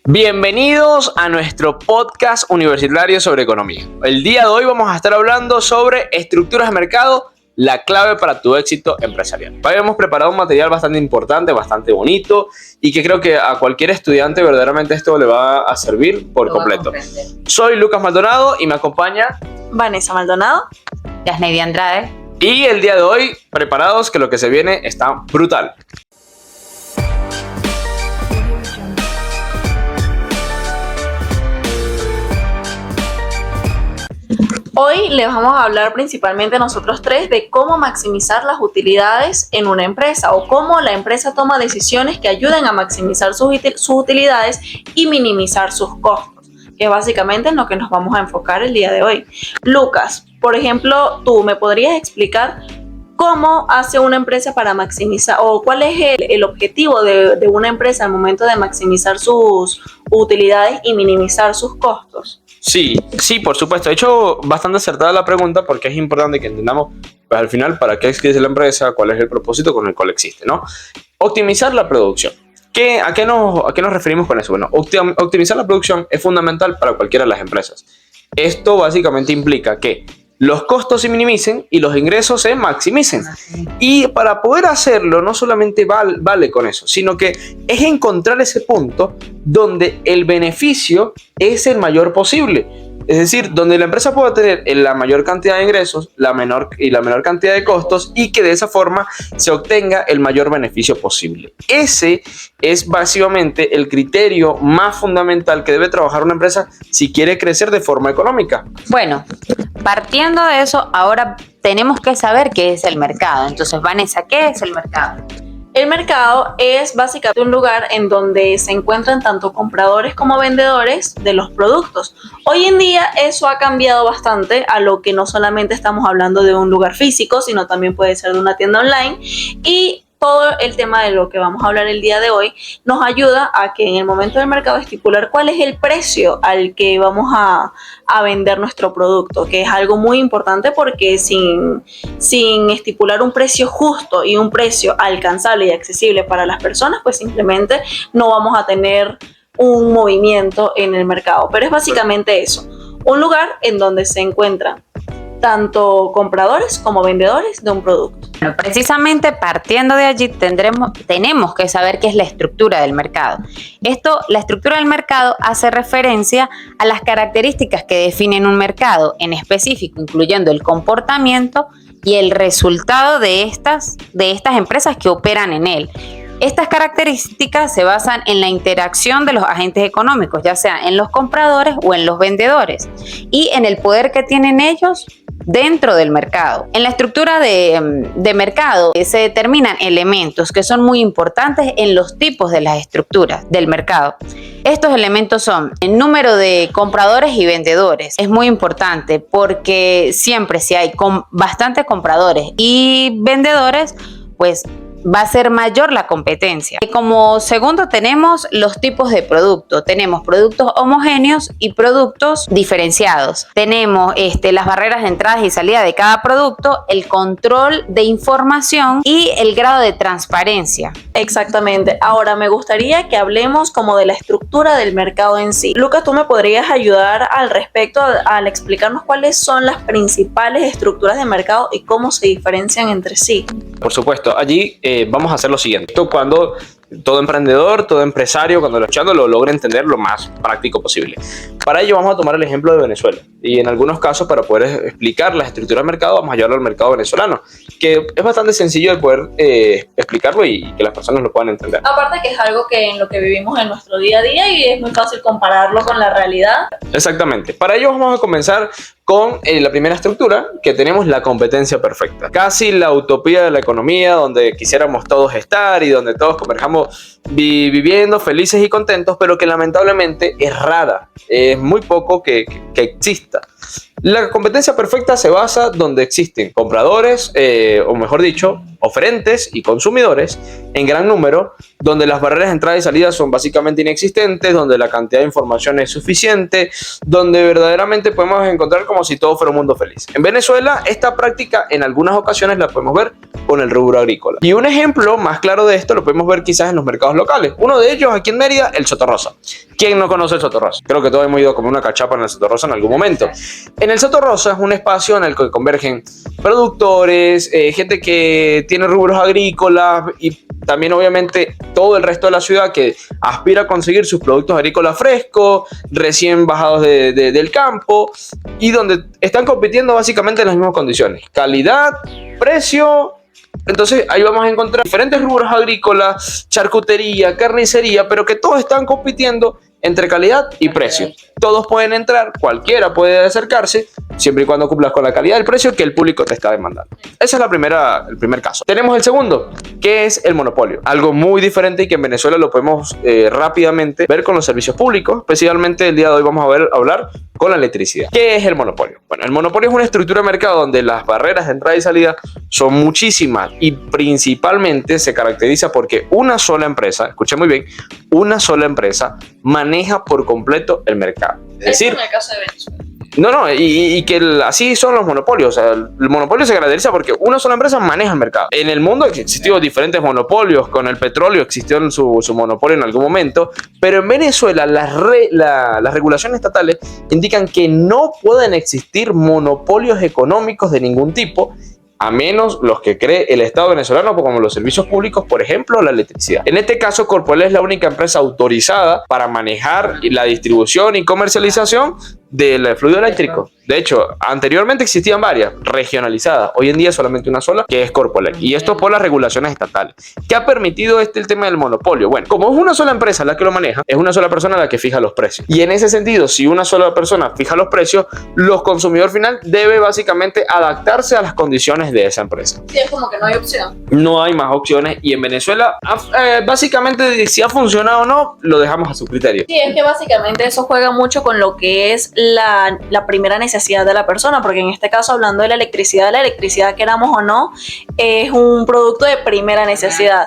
Bienvenidos a nuestro podcast universitario sobre economía. El día de hoy vamos a estar hablando sobre estructuras de mercado, la clave para tu éxito empresarial. Hoy hemos preparado un material bastante importante, bastante bonito y que creo que a cualquier estudiante verdaderamente esto le va a servir por completo. Soy Lucas Maldonado y me acompaña Vanessa Maldonado, Yasneidi Andrade. Y el día de hoy, preparados que lo que se viene está brutal. hoy les vamos a hablar principalmente nosotros tres de cómo maximizar las utilidades en una empresa o cómo la empresa toma decisiones que ayuden a maximizar sus utilidades y minimizar sus costos, que es básicamente en lo que nos vamos a enfocar el día de hoy. Lucas, por ejemplo, ¿tú me podrías explicar cómo hace una empresa para maximizar o cuál es el objetivo de una empresa al momento de maximizar sus utilidades y minimizar sus costos? Sí, por supuesto. De hecho, bastante acertada la pregunta porque es importante que entendamos, pues al final, para qué existe la empresa, cuál es el propósito con el cual existe, ¿no? Optimizar la producción. ¿A qué nos referimos con eso? Bueno, optimizar la producción es fundamental para cualquiera de las empresas. Esto básicamente implica que los costos se minimicen y los ingresos se maximicen. Y para poder hacerlo no solamente vale con eso, sino que es encontrar ese punto donde el beneficio es el mayor posible. Es decir, donde la empresa pueda tener la mayor cantidad de ingresos, la menor cantidad de costos y que de esa forma se obtenga el mayor beneficio posible. Ese es básicamente el criterio más fundamental que debe trabajar una empresa si quiere crecer de forma económica. Bueno, partiendo de eso, ahora tenemos que saber qué es el mercado. Entonces, Vanessa, ¿qué es el mercado? El mercado es básicamente un lugar en donde se encuentran tanto compradores como vendedores de los productos. Hoy en día eso ha cambiado bastante a lo que no solamente estamos hablando de un lugar físico, sino también puede ser de una tienda online, y todo el tema de lo que vamos a hablar el día de hoy nos ayuda a que en el momento del mercado estipular cuál es el precio al que vamos a vender nuestro producto, que es algo muy importante porque sin estipular un precio justo y un precio alcanzable y accesible para las personas, pues simplemente no vamos a tener un movimiento en el mercado. Pero es básicamente eso, un lugar en donde se encuentran tanto compradores como vendedores de un producto. Bueno, precisamente partiendo de allí tenemos que saber qué es la estructura del mercado. La estructura del mercado hace referencia a las características que definen un mercado en específico, incluyendo el comportamiento y el resultado de estas empresas que operan en él. Estas características se basan en la interacción de los agentes económicos, ya sea en los compradores o en los vendedores, y en el poder que tienen ellos dentro del mercado. En la estructura de mercado se determinan elementos que son muy importantes en los tipos de las estructuras del mercado. Estos elementos son el número de compradores y vendedores. Es muy importante porque siempre si hay bastantes compradores y vendedores, pues va a ser mayor la competencia. Como segundo tenemos los tipos de producto. Tenemos productos homogéneos y productos diferenciados. Tenemos las barreras de entrada y salida de cada producto, el control de información y el grado de transparencia. Exactamente. Ahora me gustaría que hablemos como de la estructura del mercado en sí. Lucas, ¿tú me podrías ayudar al respecto al explicarnos cuáles son las principales estructuras de mercado y cómo se diferencian entre sí? Por supuesto, allí vamos a hacer lo siguiente. Esto cuando todo emprendedor, todo empresario, cuando lo logra entender lo más práctico posible. Para ello vamos a tomar el ejemplo de Venezuela. Y en algunos casos, para poder explicar la estructura del mercado, vamos a llevarlo al mercado venezolano, que es bastante sencillo de poder explicarlo y que las personas lo puedan entender. Aparte que es algo que en lo que vivimos en nuestro día a día y es muy fácil compararlo con la realidad. Exactamente. Para ello vamos a comenzar con la primera estructura, que tenemos la competencia perfecta. Casi la utopía de la economía, donde quisiéramos todos estar y donde todos converjamos viviendo felices y contentos, pero que lamentablemente es rara. Es muy poco que exista. La competencia perfecta se basa donde existen compradores, o mejor dicho, oferentes y consumidores en gran número, donde las barreras de entrada y salida son básicamente inexistentes, donde la cantidad de información es suficiente, donde verdaderamente podemos encontrar como si todo fuera un mundo feliz. En Venezuela, esta práctica en algunas ocasiones la podemos ver con el rubro agrícola. Y un ejemplo más claro de esto lo podemos ver quizás en los mercados locales. Uno de ellos aquí en Mérida, el Sotorrosa. ¿Quién no conoce el Sotorrosa? Creo que todos hemos ido a comer una cachapa en el Sotorrosa en algún momento. En el Sotorrosa es un espacio en el que convergen productores, gente que tiene rubros agrícolas y también obviamente todo el resto de la ciudad que aspira a conseguir sus productos agrícolas frescos, recién bajados del campo, y donde están compitiendo básicamente en las mismas condiciones: calidad, precio. Entonces ahí vamos a encontrar diferentes rubros agrícolas, charcutería, carnicería, pero que todos están compitiendo entre calidad y precio. Todos pueden entrar, cualquiera puede acercarse, siempre y cuando cumplas con la calidad del precio que el público te está demandando. Ese es el primer caso. Tenemos el segundo, que es el monopolio. Algo muy diferente y que en Venezuela lo podemos rápidamente ver con los servicios públicos. Especialmente el día de hoy vamos a hablar con la electricidad. ¿Qué es el monopolio? Bueno, el monopolio es una estructura de mercado donde las barreras de entrada y salida son muchísimas y principalmente se caracteriza porque una sola empresa, escuchen muy bien, una sola empresa maneja por completo el mercado. Es decir, en el caso de Venezuela. Y que así son los monopolios. O sea, el monopolio se caracteriza porque una sola empresa maneja el mercado. En el mundo existió diferentes monopolios. Con el petróleo existió su monopolio en algún momento. Pero en Venezuela las regulaciones estatales indican que no pueden existir monopolios económicos de ningún tipo, a menos los que cree el Estado venezolano, como los servicios públicos, por ejemplo, la electricidad. En este caso, Corpoelec es la única empresa autorizada para manejar la distribución y comercialización del fluido eléctrico. De hecho, anteriormente existían varias regionalizadas. Hoy en día solamente una sola, que es Corpoelec. Y esto por las regulaciones estatales. ¿Qué ha permitido el tema del monopolio? Bueno, como es una sola empresa la que lo maneja, es una sola persona la que fija los precios. Y en ese sentido, si una sola persona fija los precios, los consumidor final debe básicamente adaptarse a las condiciones de esa empresa. Sí, es como que no hay opción. No hay más opciones. Y en Venezuela, básicamente, si ha funcionado o no, lo dejamos a su criterio. Sí, es que básicamente eso juega mucho con lo que es la primera necesidad de la persona, porque en este caso, hablando de la electricidad, queramos o no, es un producto de primera necesidad,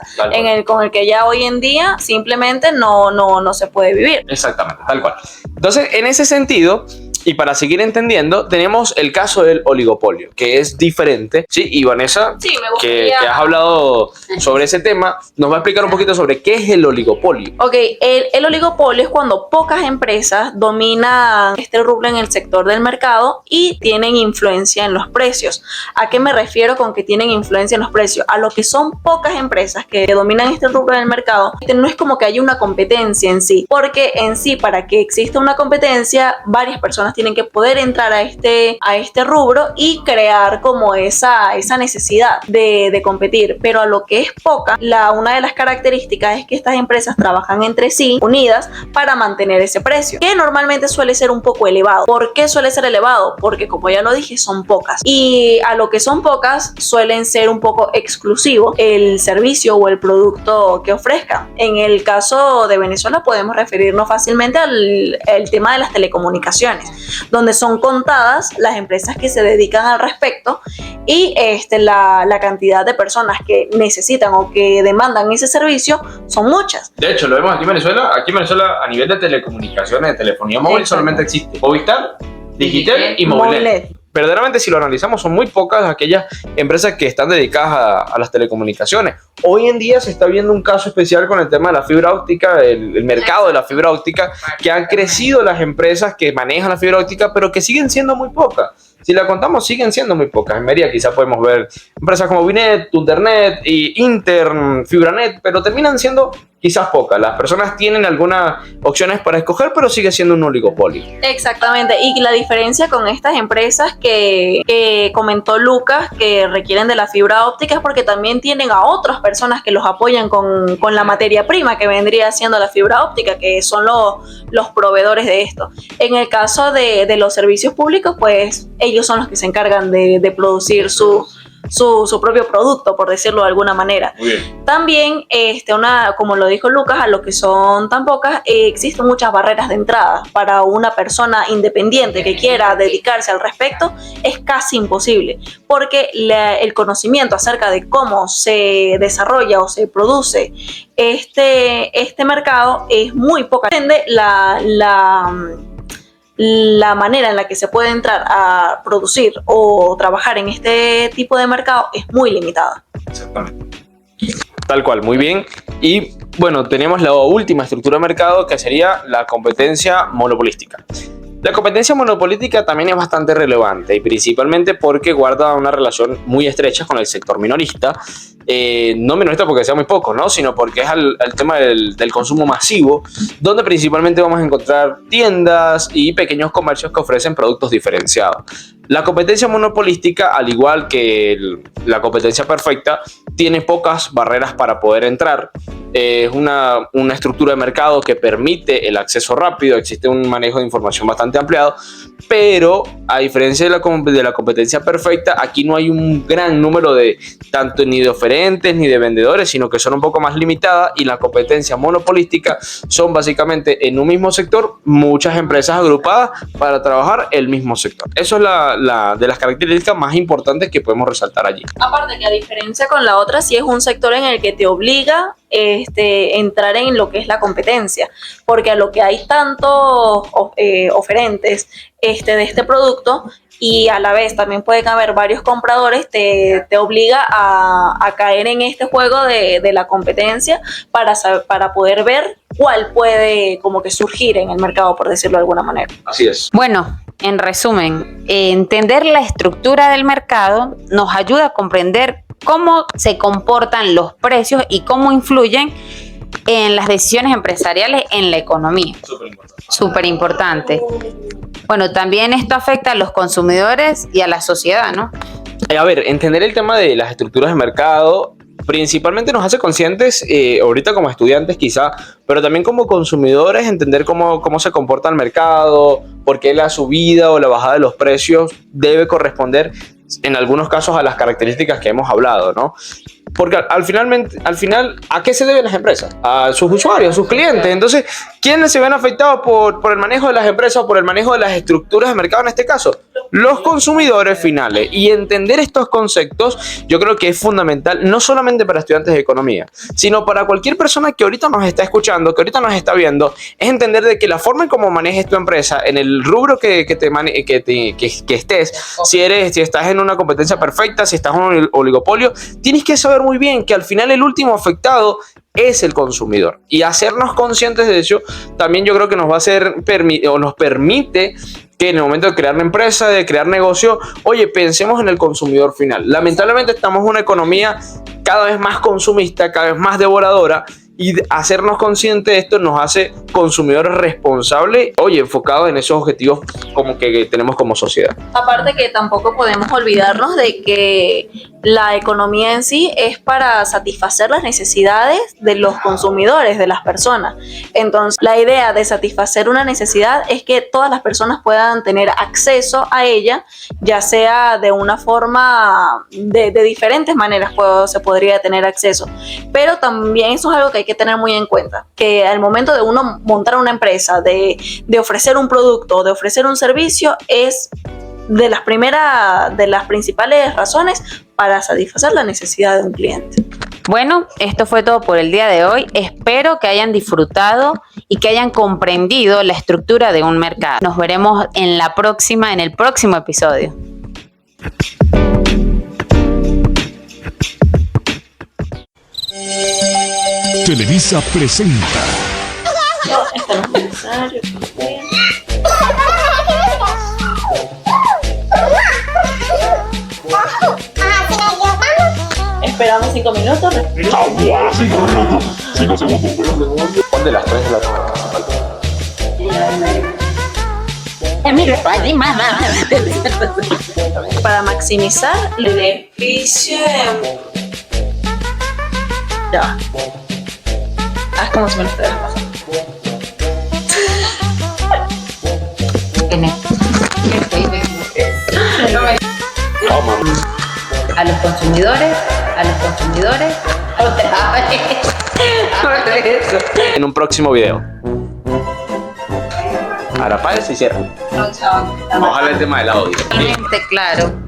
con el que ya hoy en día simplemente no se puede vivir. Exactamente, tal cual. Entonces, en ese sentido, y para seguir entendiendo, tenemos el caso del oligopolio, que es diferente. Sí, y Vanessa, sí, me gustaría... que has hablado sobre ese tema, nos va a explicar un poquito sobre qué es el oligopolio. Ok, el oligopolio es cuando pocas empresas dominan este rubro en el sector del mercado y tienen influencia en los precios. ¿A qué me refiero con que tienen influencia en los precios? A lo que son pocas empresas que dominan este rubro del mercado. No es como que haya una competencia en sí, porque en sí, para que exista una competencia, varias personas tienen que poder entrar a este rubro y crear como esa necesidad de competir. Pero a lo que es poca, una de las características es que estas empresas trabajan entre sí, unidas, para mantener ese precio, que normalmente suele ser un poco elevado. ¿Por qué suele ser elevado? Porque, como ya lo dije, son pocas. Y a lo que son pocas, suelen ser un poco exclusivo el servicio o el producto que ofrezcan. En el caso de Venezuela podemos referirnos fácilmente al tema de las telecomunicaciones, donde son contadas las empresas que se dedican al respecto y la cantidad de personas que necesitan o que demandan ese servicio son muchas. De hecho, lo vemos aquí en Venezuela. Aquí en Venezuela, a nivel de telecomunicaciones, de telefonía móvil, solamente existe Movistar, Digitel y Movilnet. Verdaderamente, si lo analizamos, son muy pocas aquellas empresas que están dedicadas a las telecomunicaciones. Hoy en día se está viendo un caso especial con el tema de la fibra óptica, el mercado de la fibra óptica, que han crecido las empresas que manejan la fibra óptica, pero que siguen siendo muy pocas. Si la contamos, siguen siendo muy pocas. En Mérida quizás podemos ver empresas como Binet, Tundernet, Inter, Fibranet, pero terminan siendo quizás pocas. Las personas tienen algunas opciones para escoger, pero sigue siendo un oligopolio. Exactamente, y la diferencia con estas empresas que comentó Lucas, que requieren de la fibra óptica, es porque también tienen a otras personas que los apoyan con la materia prima que vendría siendo la fibra óptica, que son los proveedores de esto. En el caso de los servicios públicos, pues ellos son los que se encargan de producir su propio producto, por decirlo de alguna manera. Muy bien. También, como lo dijo Lucas, a lo que son tan pocas, existen muchas barreras de entrada. Para una persona independiente que quiera dedicarse al respecto, es casi imposible, porque el conocimiento acerca de cómo se desarrolla o se produce este mercado es muy poca. La manera en la que se puede entrar a producir o trabajar en este tipo de mercado es muy limitada. Exactamente. Tal cual, muy bien. Y bueno, tenemos la última estructura de mercado que sería la competencia monopolística. La competencia monopolística también es bastante relevante y principalmente porque guarda una relación muy estrecha con el sector minorista. No minorista porque sea muy poco, ¿no? Sino porque es el tema del consumo masivo, donde principalmente vamos a encontrar tiendas y pequeños comercios que ofrecen productos diferenciados. La competencia monopolística, al igual que la competencia perfecta, tiene pocas barreras para poder entrar. Es una estructura de mercado que permite el acceso rápido, existe un manejo de información bastante ampliado, pero a diferencia de la competencia perfecta, aquí no hay un gran número de tanto ni de oferentes ni de vendedores, sino que son un poco más limitadas, y la competencia monopolística son básicamente en un mismo sector muchas empresas agrupadas para trabajar el mismo sector. Eso es de las características más importantes que podemos resaltar allí. Aparte que a diferencia con la otra, sí es un sector en el que te obliga entrar en lo que es la competencia, porque a lo que hay tantos oferentes de este producto y a la vez también pueden haber varios compradores, te obliga a caer en este juego de la competencia para poder ver cuál puede como que surgir en el mercado, por decirlo de alguna manera. Así es. Bueno, en resumen, entender la estructura del mercado nos ayuda a comprender cómo se comportan los precios y cómo influyen en las decisiones empresariales en la economía. Súper importante. Bueno, también esto afecta a los consumidores y a la sociedad, ¿no? A ver, entender el tema de las estructuras de mercado principalmente nos hace conscientes, ahorita como estudiantes quizá, pero también como consumidores, entender cómo se comporta el mercado, por qué la subida o la bajada de los precios debe corresponder en algunos casos a las características que hemos hablado, ¿no? Porque al final, ¿a qué se deben las empresas? A sus usuarios, a sus clientes. Entonces, ¿quiénes se ven afectados por el manejo de las empresas o por el manejo de las estructuras de mercado en este caso? Los consumidores finales. Y entender estos conceptos yo creo que es fundamental, no solamente para estudiantes de economía, sino para cualquier persona que ahorita nos está escuchando, que ahorita nos está viendo, es entender de que la forma en cómo manejes tu empresa, en el rubro que estés, si estás en una competencia perfecta, si estás en un oligopolio, tienes que saber muy bien que al final el último afectado es el consumidor, y hacernos conscientes de eso también yo creo que nos va a hacer nos permite que en el momento de crear una empresa, de crear negocio, oye, pensemos en el consumidor final. Lamentablemente estamos en una economía cada vez más consumista, cada vez más devoradora, y hacernos conscientes de esto nos hace consumidores responsables, oye, enfocados en esos objetivos como que tenemos como sociedad. Aparte que tampoco podemos olvidarnos de que la economía en sí es para satisfacer las necesidades de los consumidores, de las personas. Entonces, la idea de satisfacer una necesidad es que todas las personas puedan tener acceso a ella, ya sea de una forma, de diferentes maneras se podría tener acceso. Pero también eso es algo que hay que tener muy en cuenta, que al momento de uno montar una empresa, de ofrecer un producto, de ofrecer un servicio, es de las principales razones para satisfacer la necesidad de un cliente. Bueno, esto fue todo por el día de hoy. Espero que hayan disfrutado y que hayan comprendido la estructura de un mercado. Nos veremos en el próximo episodio. Televisa presenta. No, esto no es necesario. Esperamos 5 minutos. 5 segundos. ¿Cuál de las tres es la Para maximizar el beneficio. Ya. Es como si me lo estuvieras pasando. A los consumidores, otra vez. En un próximo video. Ahora, para se cierra. No, chao. Ojalá el tema del audio. Claro.